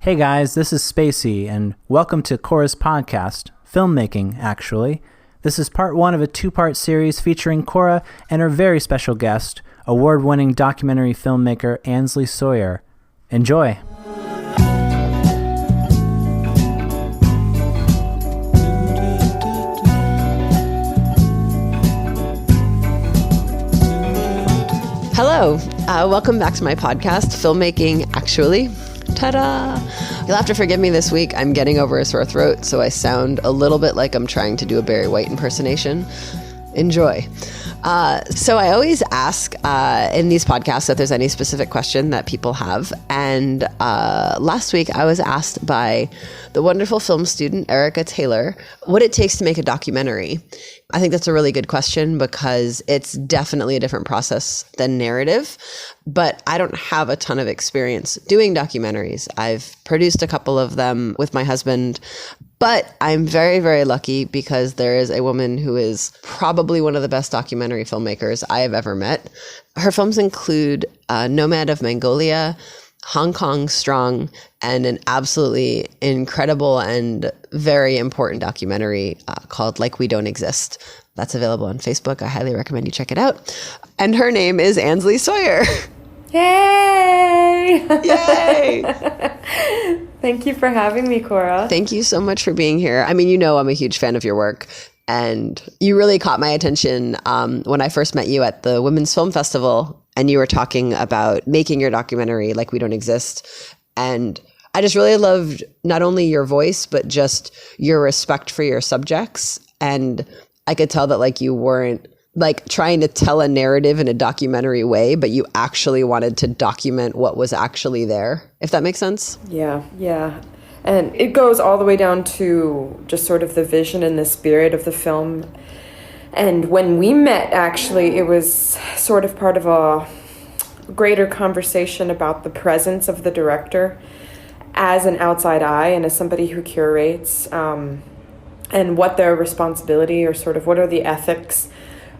Hey guys, this is Spacey, and welcome to Koura's podcast, Filmmaking, actually. This is part one of a two-part series featuring Koura and her very special guest, award-winning documentary filmmaker Ansley Sawyer. Enjoy! Hello, welcome back to my podcast, Filmmaking, actually. Ta-da! You'll have to forgive me this week. I'm getting over a sore throat, so I sound a little bit like I'm trying to do a Barry White impersonation. Enjoy. So I always ask in these podcasts if there's any specific question that people have. And last week I was asked by the wonderful film student, Erica Taylor, what it takes to make a documentary. I think that's a really good question because it's definitely a different process than narrative, but I don't have a ton of experience doing documentaries. I've produced a couple of them with my husband, but I'm very, very lucky because there is a woman who is probably one of the best documentary filmmakers I have ever met. Her films include Nomad of Mongolia, Hong Kong Strong, and an absolutely incredible and very important documentary called Like We Don't Exist. That's available on Facebook. I highly recommend you check it out. And her name is Ansley Sawyer. Yay! Yay! Thank you for having me, Koura. Thank you so much for being here. I mean, you know I'm a huge fan of your work. And you really caught my attention when I first met you at the Women's Film Festival. And you were talking about making your documentary Like We Don't Exist. And I just really loved not only your voice, but just your respect for your subjects. And I could tell that like you weren't like trying to tell a narrative in a documentary way, but you actually wanted to document what was actually there, if that makes sense. Yeah. And it goes all the way down to just sort of the vision and the spirit of the film. And when we met, actually, it was sort of part of a greater conversation about the presence of the director as an outside eye and as somebody who curates, and what their responsibility or sort of what are the ethics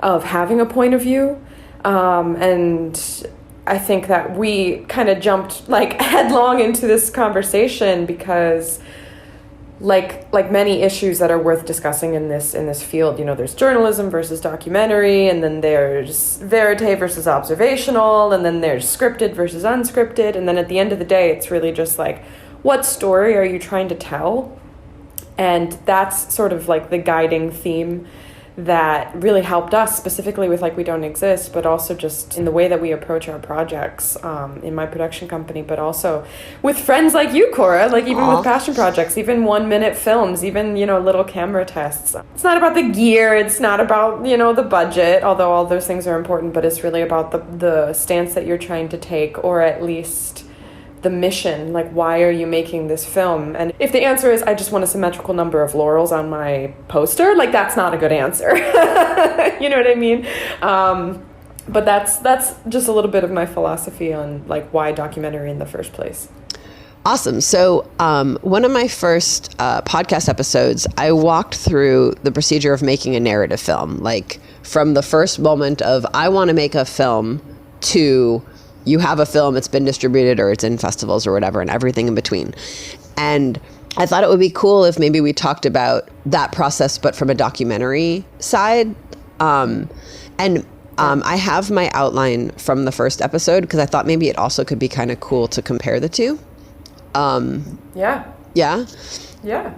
of having a point of view. And I think that we kind of jumped like headlong into this conversation because like many issues that are worth discussing in this field, you know, there's journalism versus documentary, and then there's verite versus observational, and then there's scripted versus unscripted, and then at the end of the day, it's really just like, what story are you trying to tell? And that's sort of like the guiding theme that really helped us specifically with Like We Don't Exist, but also just in the way that we approach our projects in my production company, but also with friends like you, Koura, like even with passion projects, even 1-minute films, even, you know, little camera tests. It's not about the gear, it's not about, you know, the budget, although all those things are important, but it's really about the stance that you're trying to take, or at least the mission, like why are you making this film? And if the answer is I just want a symmetrical number of laurels on my poster, like that's not a good answer. You know what I mean? But that's just a little bit of my philosophy on like why documentary in the first place. Awesome. So one of my first podcast episodes, I walked through the procedure of making a narrative film, like from the first moment of I want to make a film to you have a film, it's been distributed or it's in festivals or whatever, and everything in between. And I thought it would be cool if maybe we talked about that process, but from a documentary side. I have my outline from the first episode because I thought maybe it also could be kind of cool to compare the two. Yeah.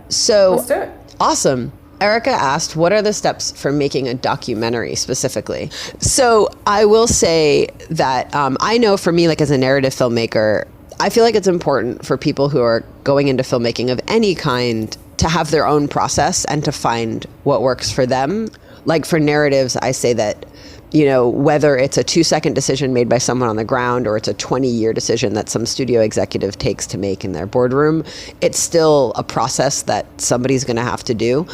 So let's do it. Awesome. Erica asked, what are the steps for making a documentary specifically? So I will say that I know for me, like as a narrative filmmaker, I feel like it's important for people who are going into filmmaking of any kind to have their own process and to find what works for them. Like for narratives, I say that, you know, whether it's a 2-second decision made by someone on the ground or it's a 20-year decision that some studio executive takes to make in their boardroom, it's still a process that somebody's going to have to do.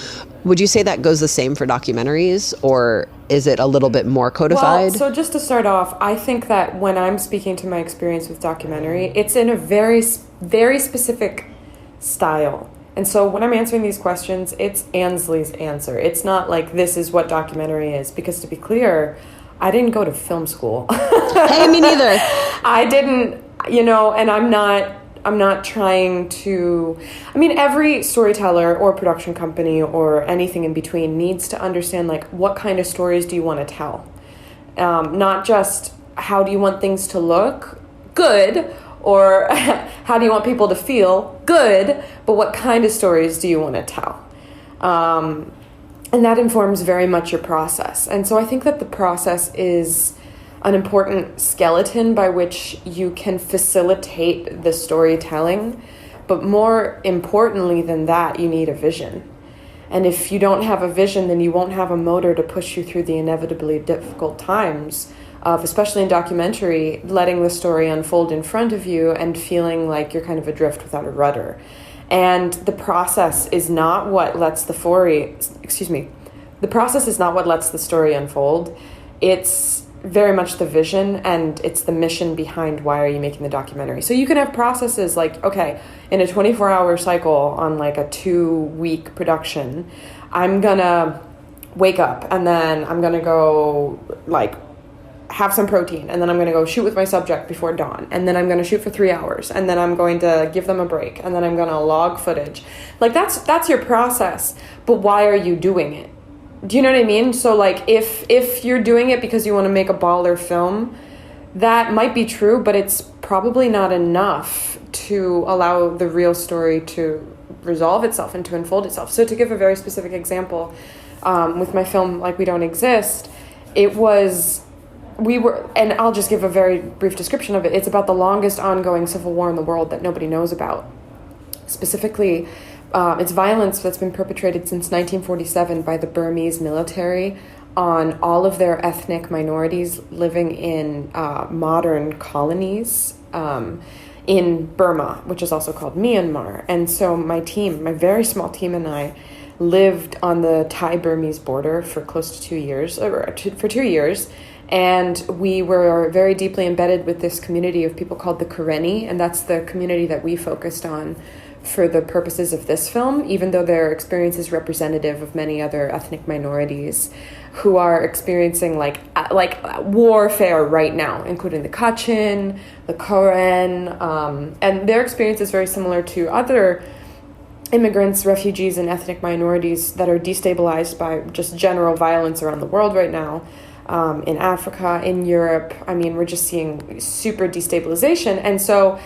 Would you say that goes the same for documentaries, or is it a little bit more codified? Well, so just to start off, I think that when I'm speaking to my experience with documentary, it's in a very, very specific style. And so when I'm answering these questions, it's Ansley's answer. It's not like this is what documentary is, because to be clear, I didn't go to film school. Hey, me neither. I didn't, you know, and I'm not trying to, every storyteller or production company or anything in between needs to understand, like, what kind of stories do you want to tell? Not just how do you want things to look good, or how do you want people to feel good, but what kind of stories do you want to tell? And that informs very much your process. And so I think that the process is an important skeleton by which you can facilitate the storytelling. But more importantly than that, you need a vision. And if you don't have a vision, then you won't have a motor to push you through the inevitably difficult times of, especially in documentary, letting the story unfold in front of you and feeling like you're kind of adrift without a rudder. And the process is not what lets the process is not what lets the story unfold. It's very much the vision, and it's the mission behind why are you making the documentary. So you can have processes like, okay, in a 24-hour cycle on like a 2-week production, I'm gonna wake up and then I'm gonna go like have some protein, and then I'm going to go shoot with my subject before dawn, and then I'm going to shoot for 3 hours, and then I'm going to give them a break, and then I'm going to log footage. Like that's your process, but why are you doing it? Do you know what I mean? So like if you're doing it because you want to make a baller film, that might be true, but it's probably not enough to allow the real story to resolve itself and to unfold itself. So to give a very specific example, with my film Like We Don't Exist, and I'll just give a very brief description of it. It's about the longest ongoing civil war in the world that nobody knows about. Specifically, it's violence that's been perpetrated since 1947 by the Burmese military on all of their ethnic minorities living in modern colonies in Burma, which is also called Myanmar. And so my very small team and I lived on the Thai-Burmese border for close to 2 years, for 2 years. And we were very deeply embedded with this community of people called the Koura, and that's the community that we focused on for the purposes of this film, even though their experience is representative of many other ethnic minorities who are experiencing like warfare right now, including the Kachin, the Koura, and their experience is very similar to other immigrants, refugees, and ethnic minorities that are destabilized by just general violence around the world right now. In Africa, in Europe, we're just seeing super destabilization. And so,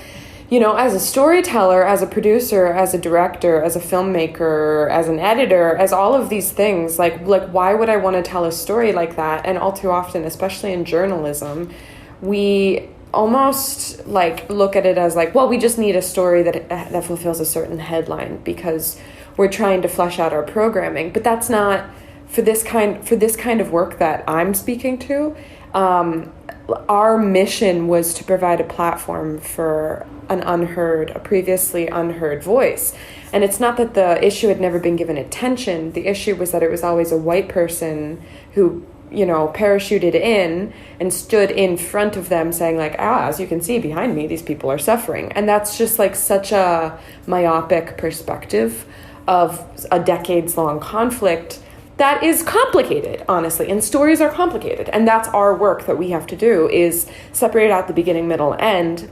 as a storyteller, as a producer, as a director, as a filmmaker, as an editor, as all of these things, like why would I want to tell a story like that? And all too often, especially in journalism, we almost look at it as well, we just need a story that fulfills a certain headline because we're trying to flesh out our programming. But that's not for this kind of work that I'm speaking to. Our mission was to provide a platform for a previously unheard voice. And it's not that the issue had never been given attention. The issue was that it was always a white person who, parachuted in and stood in front of them saying as you can see behind me, these people are suffering. And that's just such a myopic perspective of a decades-long conflict that is complicated, honestly, and stories are complicated. And that's our work that we have to do, is separate out the beginning, middle, end,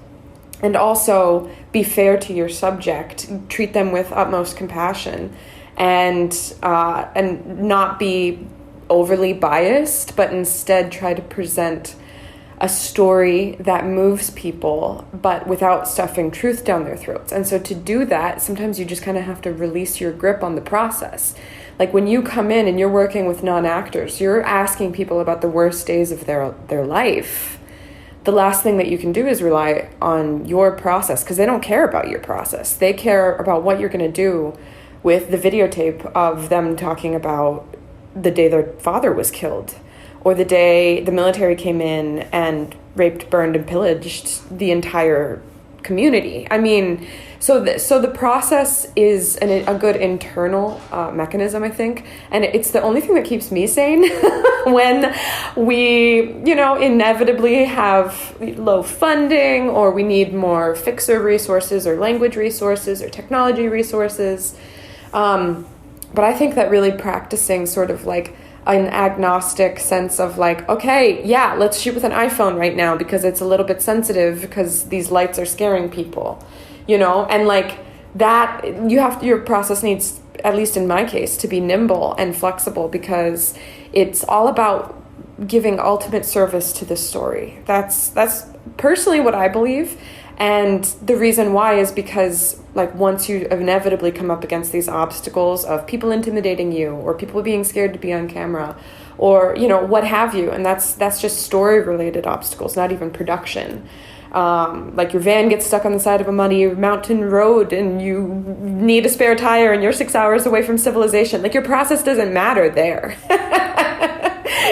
and also be fair to your subject, treat them with utmost compassion, and not be overly biased, but instead try to present a story that moves people, but without stuffing truth down their throats. And so to do that, sometimes you just kind of have to release your grip on the process. When you come in and you're working with non-actors, you're asking people about the worst days of their life. The last thing that you can do is rely on your process, because they don't care about your process. They care about what you're going to do with the videotape of them talking about the day their father was killed, or the day the military came in and raped, burned, and pillaged the entire community. So the process is a good internal mechanism, I think, and it's the only thing that keeps me sane when we, inevitably have low funding, or we need more fixer resources or language resources or technology resources. But I think that really practicing sort of an agnostic sense of okay, yeah, let's shoot with an iPhone right now because it's a little bit sensitive because these lights are scaring people. and like that, your process needs, at least in my case, to be nimble and flexible, because it's all about giving ultimate service to the story. That's personally what I believe. And the reason why is because, like, once you inevitably come up against these obstacles of people intimidating you, or people being scared to be on camera, or, what have you, and that's just story-related obstacles, not even production. Like your van gets stuck on the side of a muddy mountain road and you need a spare tire and you're 6 hours away from civilization. Like, your process doesn't matter there.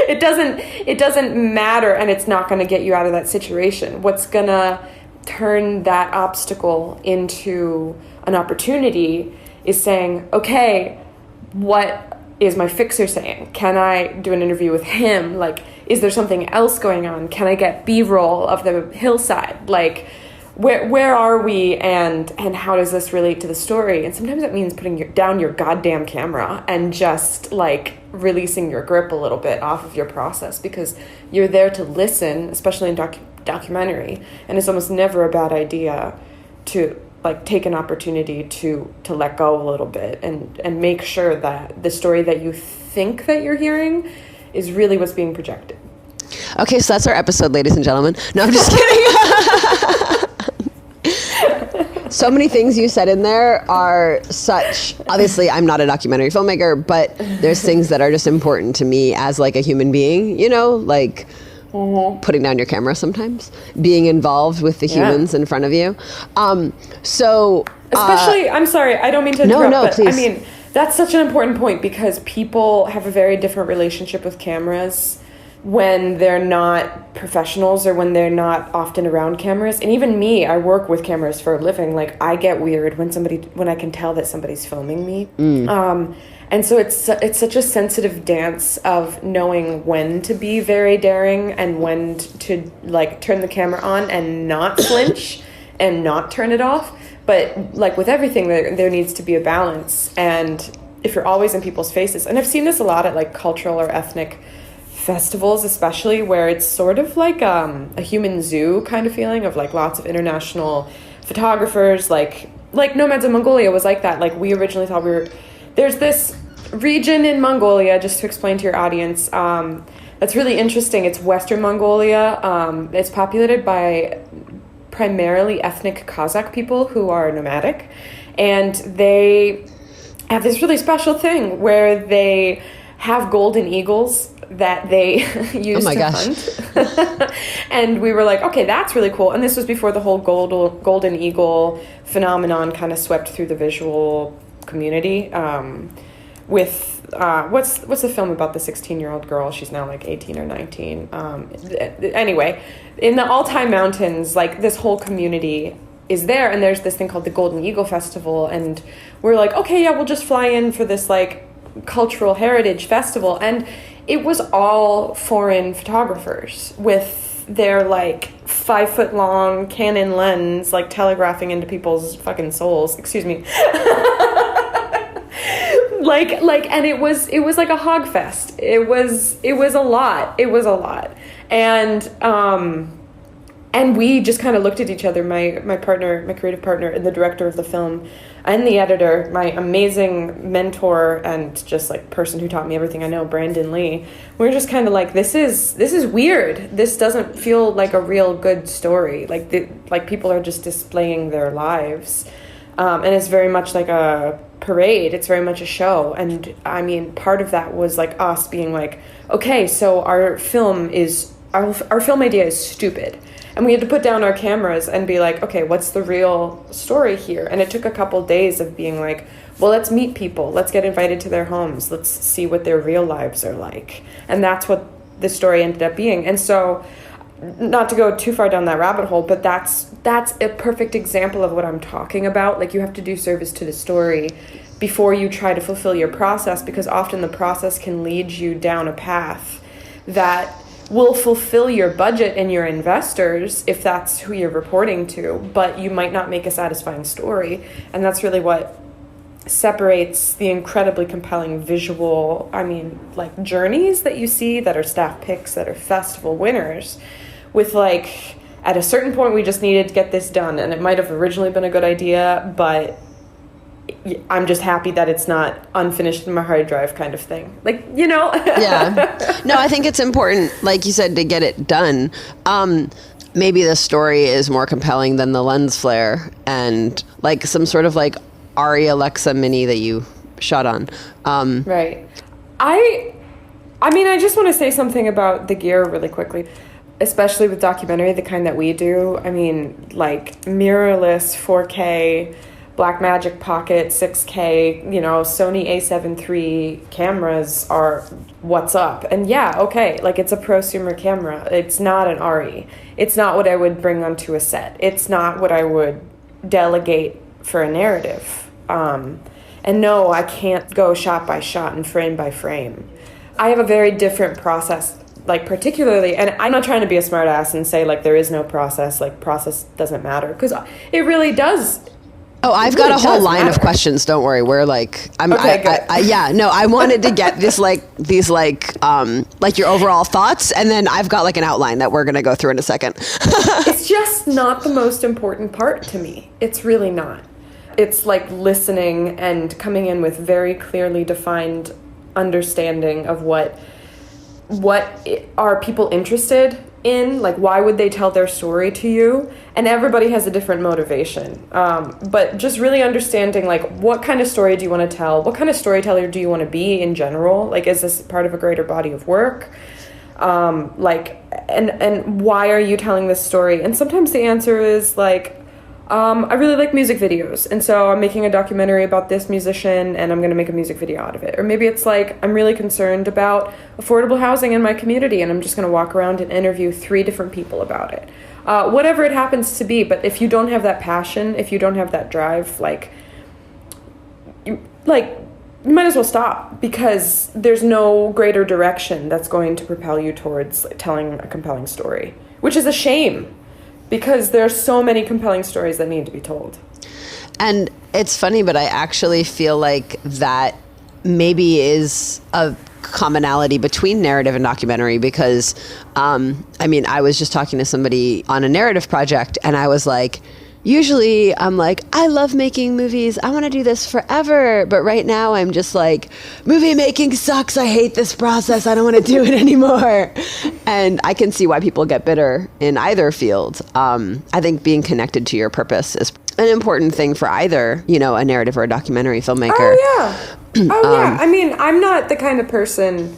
It doesn't matter, and it's not going to get you out of that situation. What's going to turn that obstacle into an opportunity is saying, okay, what is my fixer saying? Can I do an interview with him? Like, is there something else going on? Can I get B-roll of the hillside? Like, where are we, and how does this relate to the story? And sometimes it means putting down your goddamn camera and just like releasing your grip a little bit off of your process, because you're there to listen, especially in documentary, and it's almost never a bad idea to like take an opportunity to let go a little bit and make sure that the story that you think that you're hearing is really what's being projected. Okay, so that's our episode, ladies and gentlemen. No, I'm just kidding. So many things you said in there are such, obviously I'm not a documentary filmmaker, but there's things that are just important to me as like a human being, like putting down your camera sometimes, being involved with the humans in front of you. Especially, I'm sorry, I don't mean to interrupt, but please. I mean, that's such an important point, because people have a very different relationship with cameras when they're not professionals or when they're not often around cameras. And even me, I work with cameras for a living. Like, I get weird when I can tell that somebody's filming me. And so it's such a sensitive dance of knowing when to be very daring and when to like turn the camera on and not flinch and not turn it off. But like with everything, there needs to be a balance. And if you're always in people's faces, and I've seen this a lot at like cultural or ethnic festivals, especially, where it's sort of like a human zoo kind of feeling of like lots of international photographers, like Nomads in Mongolia was like that. Like, we originally thought there's this region in Mongolia, just to explain to your audience, that's really interesting. It's Western Mongolia. It's populated by primarily ethnic Kazakh people who are nomadic, and they have this really special thing where they have golden eagles that they use to hunt. And we were like, okay, that's really cool. And this was before the whole golden eagle phenomenon kind of swept through the visual community. With what's the film about the 16-year-old girl? She's now like 18 or 19. Anyway, in the Altai Mountains, like, this whole community is there, and there's this thing called the Golden Eagle Festival, and we're like, okay, yeah, we'll just fly in for this like cultural heritage festival. And it was all foreign photographers with their like 5-foot-long Canon lens, like telegraphing into people's fucking souls. Excuse me. And it was like a hog fest. It was a lot. It was a lot. And we just kind of looked at each other, my partner, my creative partner, and the director of the film, and the editor, my amazing mentor and just like person who taught me everything I know, Brandon Lee. We were just kind of like, this is weird. This doesn't feel like a real good story. Like people are just displaying their lives, and it's very much like a parade. It's very much a show. And I mean, part of that was like us being like, okay, so our film idea is stupid. And we had to put down our cameras and be like, okay, what's the real story here? And it took a couple days of being like, well, let's meet people. Let's get invited to their homes. Let's see what their real lives are like. And that's what the story ended up being. And so, not to go too far down that rabbit hole, but that's a perfect example of what I'm talking about. Like, you have to do service to the story before you try to fulfill your process, because often the process can lead you down a path that will fulfill your budget and your investors if that's who you're reporting to, but you might not make a satisfying story. And that's really what separates the incredibly compelling visual, journeys that you see that are staff picks, that are festival winners, with like at a certain point we just needed to get this done, and it might have originally been a good idea, but I'm just happy that it's not unfinished in my hard drive kind of thing. Like, Yeah. No, I think it's important, like you said, to get it done. Maybe the story is more compelling than the lens flare and like some sort of like Arri Alexa Mini that you shot on. Right. I mean, I just want to say something about the gear really quickly, especially with documentary, the kind that we do. I mean, like mirrorless 4K, Blackmagic Pocket 6K, Sony A7 III cameras are what's up. And yeah, okay, like it's a prosumer camera. It's not an Arri. It's not what I would bring onto a set. It's not what I would delegate for a narrative. And no, I can't go shot by shot and frame by frame. I have a very different process, like particularly, and I'm not trying to be a smartass and say like there is no process, like process doesn't matter, because it really does. Oh, I've got a whole line of questions. Don't worry. We're like, I wanted to get these your overall thoughts. And then I've got like an outline that we're going to go through in a second. It's just not the most important part to me. It's really not. It's like listening and coming in with very clearly defined understanding of what are people interested in, like why would they tell their story to you, and everybody has a different motivation, but just really understanding like what kind of story do you want to tell, what kind of storyteller do you want to be in general, like is this part of a greater body of work, like and why are you telling this story. And sometimes the answer is like I really like music videos, and so I'm making a documentary about this musician and I'm going to make a music video out of it. Or maybe it's like I'm really concerned about affordable housing in my community and I'm just going to walk around and interview 3 different people about it. Whatever it happens to be, but if you don't have that passion, if you don't have that drive, you might as well stop, because there's no greater direction that's going to propel you towards telling a compelling story, which is a shame. Because there's so many compelling stories that need to be told. And it's funny, but I actually feel like that maybe is a commonality between narrative and documentary, because, I was just talking to somebody on a narrative project, and I was like, usually I'm like, I love making movies. I want to do this forever. But right now I'm just like, movie making sucks. I hate this process. I don't want to do it anymore. And I can see why people get bitter in either field. I think being connected to your purpose is an important thing for either, a narrative or a documentary filmmaker. Oh, yeah. Yeah. I mean, I'm not the kind of person...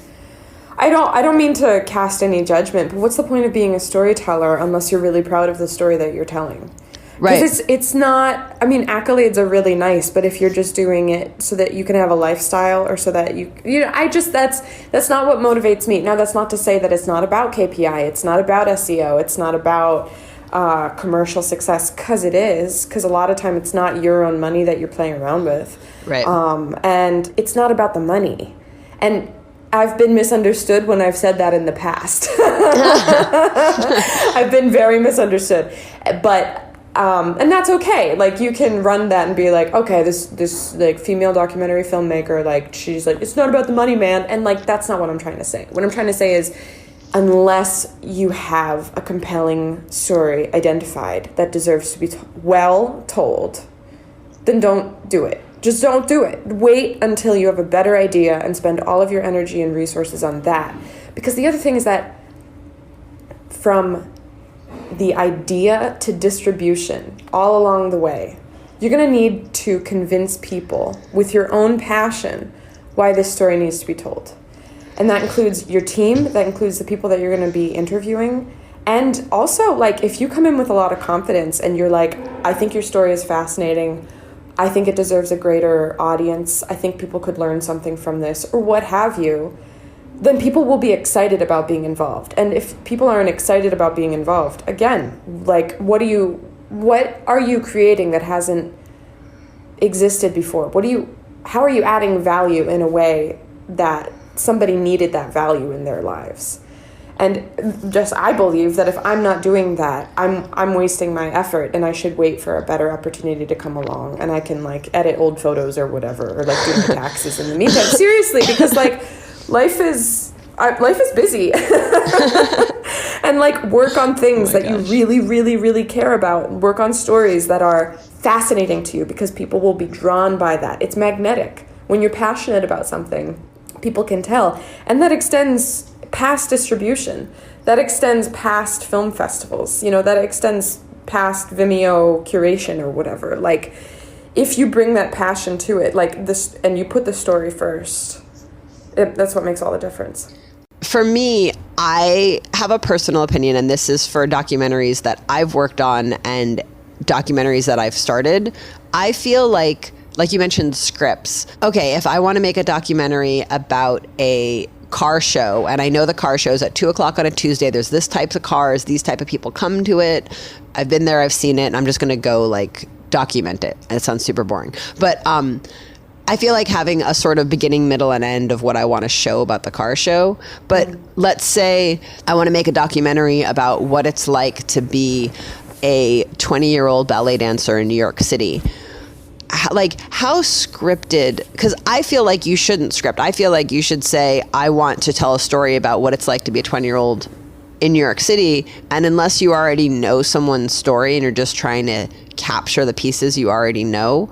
I don't mean to cast any judgment, but what's the point of being a storyteller unless you're really proud of the story that you're telling? Right. Because it's not, accolades are really nice, but if you're just doing it so that you can have a lifestyle, or so that that's not what motivates me. Now, that's not to say that it's not about KPI, it's not about SEO, it's not about commercial success, because it is, because a lot of time it's not your own money that you're playing around with. Right. And it's not about the money. And I've been misunderstood when I've said that in the past. I've been very misunderstood. But... and that's okay. Like, you can run that and be like, okay, this like female documentary filmmaker, like she's like, it's not about the money, man. And like, that's not what I'm trying to say. What I'm trying to say is, unless you have a compelling story identified that deserves to be well told, then don't do it. Just don't do it. Wait until you have a better idea and spend all of your energy and resources on that. Because the other thing is that from the idea to distribution, all along the way, you're going to need to convince people with your own passion why this story needs to be told. And that includes your team, that includes the people that you're going to be interviewing. And also, like, if you come in with a lot of confidence and you're like, I think your story is fascinating, I think it deserves a greater audience, I think people could learn something from this, or what have you, then people will be excited about being involved. And if people aren't excited about being involved, again, like, what are you creating that hasn't existed before? How are you adding value in a way that somebody needed that value in their lives? And just, I believe that if I'm not doing that, I'm wasting my effort, and I should wait for a better opportunity to come along, and I can like edit old photos or whatever, or like do my taxes in the meantime. Seriously, because like life is busy. and like work on things that you really, really, really care about. Work on stories that are fascinating to you because people will be drawn by that. It's magnetic. When you're passionate about something, people can tell. And that extends past distribution. That extends past film festivals. That extends past Vimeo curation or whatever. Like, if you bring that passion to it, like this, and you put the story first, that's what makes all the difference. For me, I have a personal opinion, and this is for documentaries that I've worked on and documentaries that I've started. I feel like you mentioned scripts. Okay, if I want to make a documentary about a car show, and I know the car show's at 2:00 on a Tuesday, there's this types of cars, these type of people come to it. I've been there, I've seen it, and I'm just going to go like document it. And it sounds super boring. But I feel like having a sort of beginning, middle, and end of what I want to show about the car show. But let's say I want to make a documentary about what it's like to be a 20-year-old ballet dancer in New York City. How scripted, because I feel like you shouldn't script. I feel like you should say, I want to tell a story about what it's like to be a 20-year-old in New York City. And unless you already know someone's story and you're just trying to capture the pieces you already know,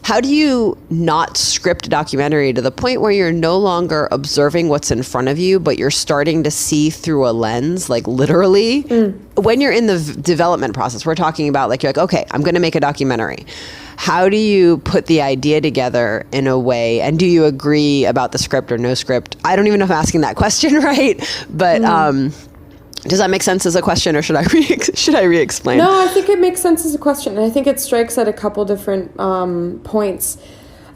how do you not script a documentary to the point where you're no longer observing what's in front of you, but you're starting to see through a lens, like literally? When you're in the development process, we're talking about you're like, okay, I'm going to make a documentary. How do you put the idea together in a way, and do you agree about the script or no script? I don't even know if I'm asking that question right, but does that make sense as a question, or should I re-explain? No, I think it makes sense as a question, and I think it strikes at a couple different points.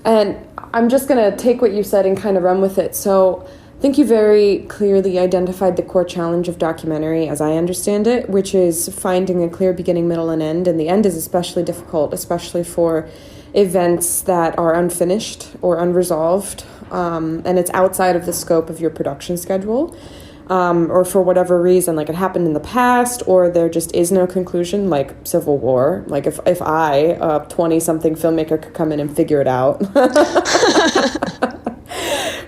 And I'm just going to take what you said and kind of run with it. So I think you very clearly identified the core challenge of documentary, as I understand it, which is finding a clear beginning, middle, and end. And the end is especially difficult, especially for events that are unfinished or unresolved, and it's outside of the scope of your production schedule. Or for whatever reason, like it happened in the past, or there just is no conclusion, like Civil War. Like if I, a 20-something filmmaker, could come in and figure it out,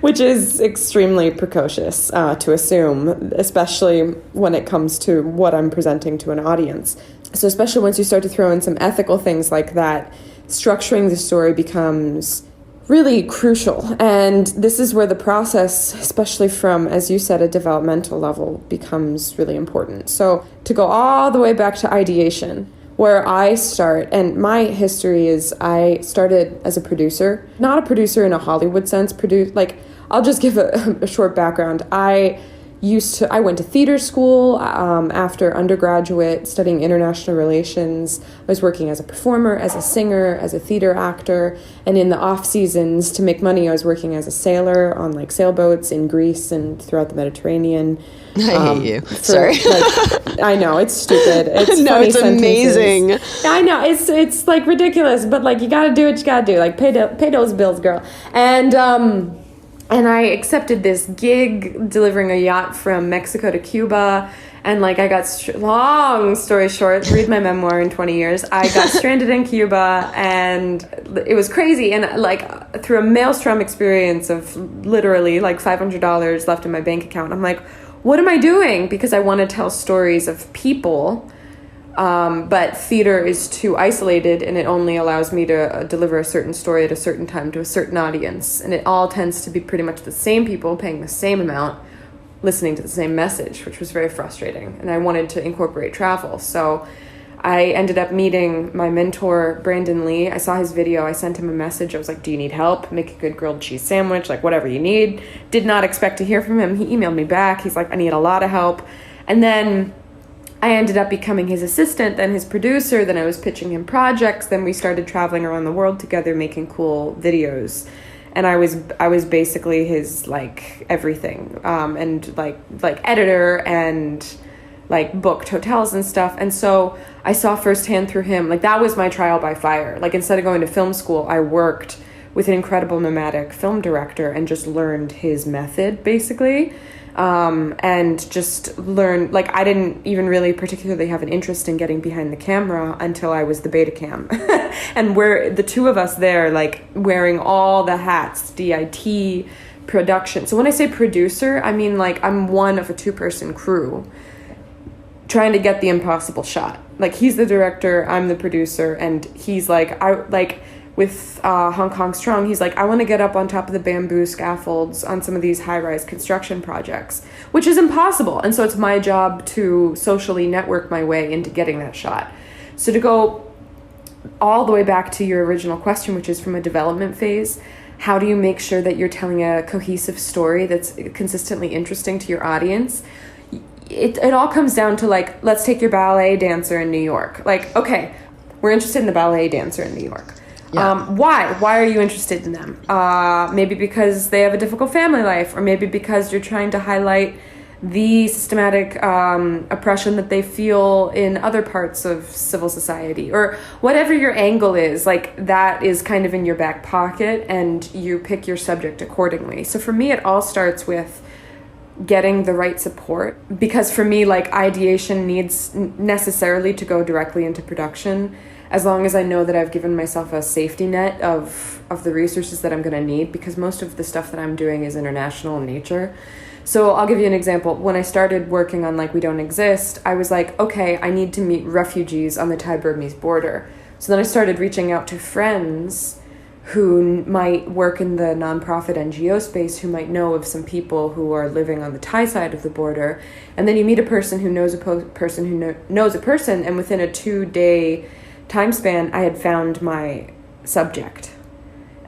which is extremely precocious to assume, especially when it comes to what I'm presenting to an audience. So especially once you start to throw in some ethical things like that, structuring the story becomes really crucial. And this is where the process, especially from, as you said, a developmental level, becomes really important. So to go all the way back to ideation, where I start, and my history is I started as a producer, not a producer in a Hollywood sense, I'll just give a short background. I went to theater school after undergraduate, studying international relations. I was working as a performer, as a singer, as a theater actor, and in the off seasons to make money, I was working as a sailor on sailboats in Greece and throughout the Mediterranean. I hate you. Sorry. I know, it's stupid. It's no, funny it's sentences. amazing. I know, it's ridiculous, but you gotta do what you gotta do. Pay those bills, girl. And I accepted this gig delivering a yacht from Mexico to Cuba. And I got, long story short, read my memoir in 20 years. I got stranded in Cuba, and it was crazy. And through a maelstrom experience of literally $500 left in my bank account, I'm like, what am I doing? Because I want to tell stories of people. But theater is too isolated, and it only allows me to deliver a certain story at a certain time to a certain audience. And it all tends to be pretty much the same people paying the same amount, listening to the same message, which was very frustrating. And I wanted to incorporate travel. So I ended up meeting my mentor, Brandon Lee. I saw his video. I sent him a message. I was like, do you need help? Make a good grilled cheese sandwich, whatever you need. Did not expect to hear from him. He emailed me back. He's like, I need a lot of help. And then I ended up becoming his assistant, then his producer, then I was pitching him projects, then we started traveling around the world together making cool videos. And I was basically his everything, and editor, and booked hotels and stuff. And so I saw firsthand through him, that was my trial by fire. Instead of going to film school, I worked with an incredible nomadic film director and just learned his method basically. And just learn, I didn't even really particularly have an interest in getting behind the camera until I was the beta cam. And we're the two of us there, wearing all the hats, DIT, production. So when I say producer, I mean like I'm one of a 2-person crew trying to get the impossible shot. Like he's the director, I'm the producer, and he's like, with Hong Kong Strong, he's like, I want to get up on top of the bamboo scaffolds on some of these high-rise construction projects, which is impossible. And so it's my job to socially network my way into getting that shot. So to go all the way back to your original question, which is from a development phase, how do you make sure that you're telling a cohesive story that's consistently interesting to your audience? It all comes down to, like, let's take your ballet dancer in New York. Like, okay, we're interested in the ballet dancer in New York. Yeah. Why? Why are you interested in them? Maybe because they have a difficult family life, or maybe because you're trying to highlight the systematic oppression that they feel in other parts of civil society, or whatever your angle is. Like, that is kind of in your back pocket, and you pick your subject accordingly. So for me, it all starts with getting the right support, because for me, like, ideation needs necessarily to go directly into production, as long as I know that I've given myself a safety net of the resources that I'm going to need, because most of the stuff that I'm doing is international in nature. So I'll give you an example. When I started working on Like We Don't Exist, I was like, okay, I need to meet refugees on the Thai-Burmese border. So then I started reaching out to friends who might work in the nonprofit NGO space, who might know of some people who are living on the Thai side of the border. And then you meet a person who knows a person who knows a person, and within a 2-day time span, I had found my subject.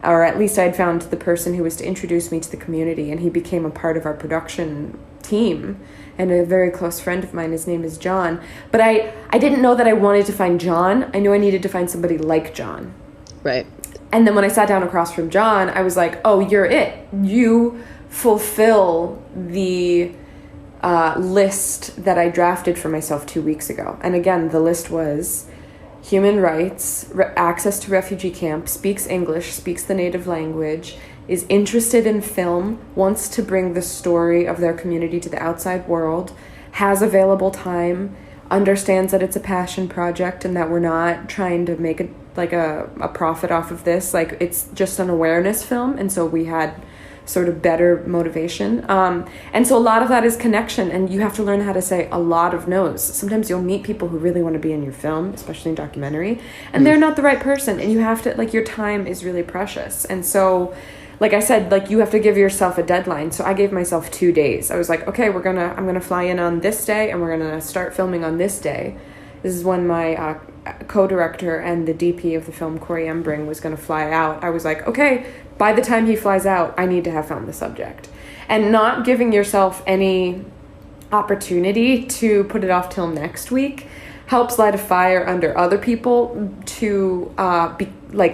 Or at least I had found the person who was to introduce me to the community, and he became a part of our production team and a very close friend of mine. His name is John. But I didn't know that I wanted to find John. I knew I needed to find somebody like John. Right. And then when I sat down across from John, I was like, oh, you're it. You fulfill the list that I drafted for myself 2 weeks ago. And again, the list was human rights, access to refugee camp, speaks English, speaks the native language, is interested in film, wants to bring the story of their community to the outside world, has available time, understands that it's a passion project and that we're not trying to make a profit off of this. Like, it's just an awareness film. And so we had sort of better motivation. And so a lot of that is connection, and you have to learn how to say a lot of no's. Sometimes you'll meet people who really want to be in your film, especially in documentary, and they're not the right person, and you have to, like, your time is really precious. And so, like I said, like, you have to give yourself a deadline. So I gave myself 2 days. I was like, okay, I'm gonna fly in on this day, and we're gonna start filming on this day. This is when my co-director and the DP of the film, Koura Linda, was going to fly out. I was like, okay, by the time he flies out, I need to have found the subject. And not giving yourself any opportunity to put it off till next week helps light a fire under other people to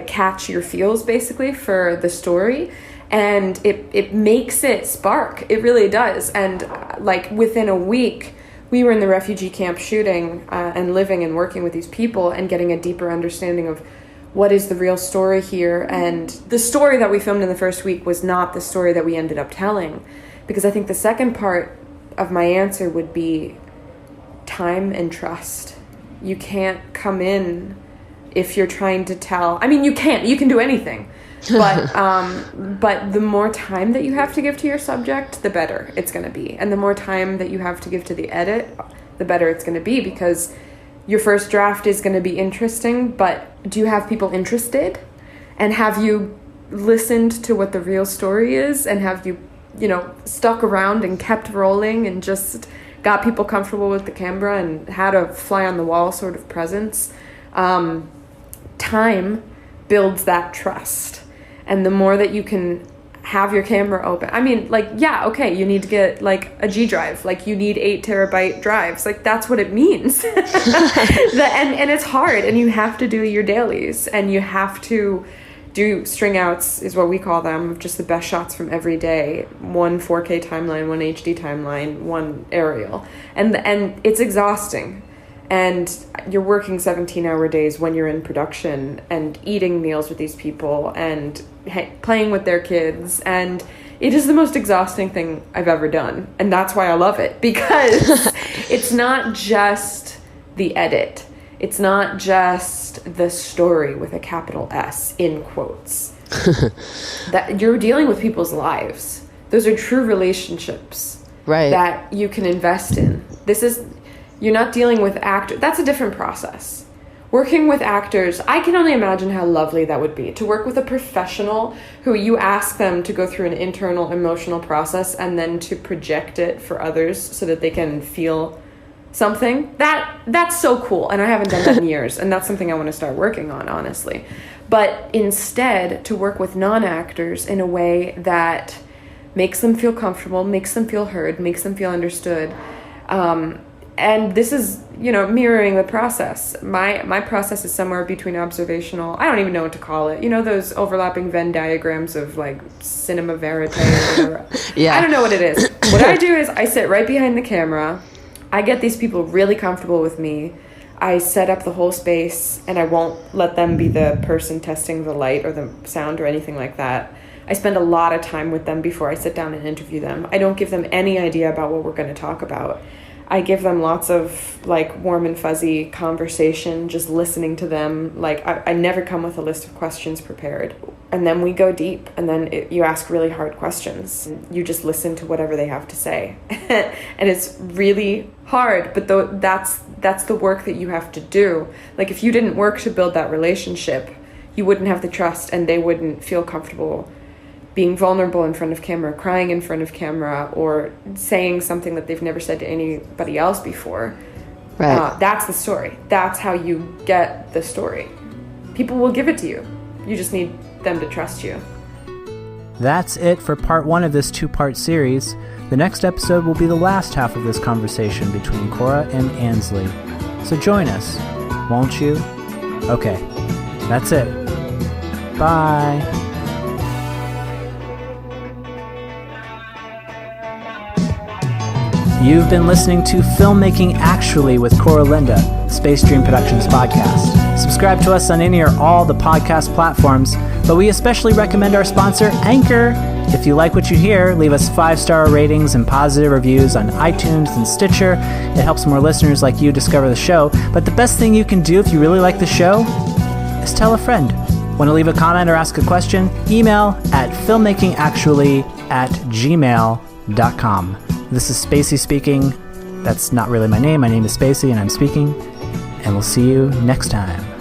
catch your feels, basically, for the story. And it makes it spark. It really does. And like within a week, we were in the refugee camp shooting and living and working with these people and getting a deeper understanding of what is the real story here. And the story that we filmed in the first week was not the story that we ended up telling. Because I think the second part of my answer would be time and trust. You can't come in if you're trying to tell. I mean, you can do anything. But the more time that you have to give to your subject, the better it's going to be. And the more time that you have to give to the edit, the better it's going to be, because your first draft is going to be interesting, but do you have people interested? And have you listened to what the real story is? And have you, stuck around and kept rolling and just got people comfortable with the camera and had a fly on the wall sort of presence? Time builds that trust. And the more that you can have your camera open, I mean, you need to get like a G drive, like you need 8 terabyte drives, like that's what it means. And it's hard, and you have to do your dailies, and you have to do string outs, is what we call them, just the best shots from every day, 1 4K timeline, 1 HD timeline, 1 aerial, and it's exhausting. And you're working 17-hour days when you're in production and eating meals with these people and playing with their kids. And it is the most exhausting thing I've ever done. And that's why I love it, because it's not just the edit. It's not just the story with a capital S in quotes. That you're dealing with people's lives. Those are true relationships that you can invest in. You're not dealing with actors. That's a different process. Working with actors, I can only imagine how lovely that would be. To work with a professional who you ask them to go through an internal emotional process and then to project it for others so that they can feel something. That's so cool. And I haven't done that in years. And that's something I want to start working on, honestly. But instead, to work with non-actors in a way that makes them feel comfortable, makes them feel heard, makes them feel understood. And this is, mirroring the process. My process is somewhere between observational, I don't even know what to call it. Those overlapping Venn diagrams of like cinema verite or whatever. Yeah. I don't know what it is. What I do is I sit right behind the camera. I get these people really comfortable with me. I set up the whole space, and I won't let them be the person testing the light or the sound or anything like that. I spend a lot of time with them before I sit down and interview them. I don't give them any idea about what we're going to talk about. I give them lots of like warm and fuzzy conversation, just listening to them. Like I never come with a list of questions prepared. And then we go deep, and then you ask really hard questions. You just listen to whatever they have to say. And it's really hard, but that's the work that you have to do. Like if you didn't work to build that relationship, you wouldn't have the trust, and they wouldn't feel comfortable being vulnerable in front of camera, crying in front of camera, or saying something that they've never said to anybody else before. Right. That's the story. That's how you get the story. People will give it to you. You just need them to trust you. That's it for part 1 of this 2-part series. The next episode will be the last half of this conversation between Koura and Ansley. So join us, won't you? Okay, that's it. Bye. You've been listening to Filmmaking Actually with Koura Linda, Space Dream Productions podcast. Subscribe to us on any or all the podcast platforms, but we especially recommend our sponsor, Anchor. If you like what you hear, leave us 5-star ratings and positive reviews on iTunes and Stitcher. It helps more listeners like you discover the show. But the best thing you can do if you really like the show is tell a friend. Want to leave a comment or ask a question? Email at filmmakingactually@gmail.com. This is Spacey speaking. That's not really my name. My name is Spacey, and I'm speaking. And we'll see you next time.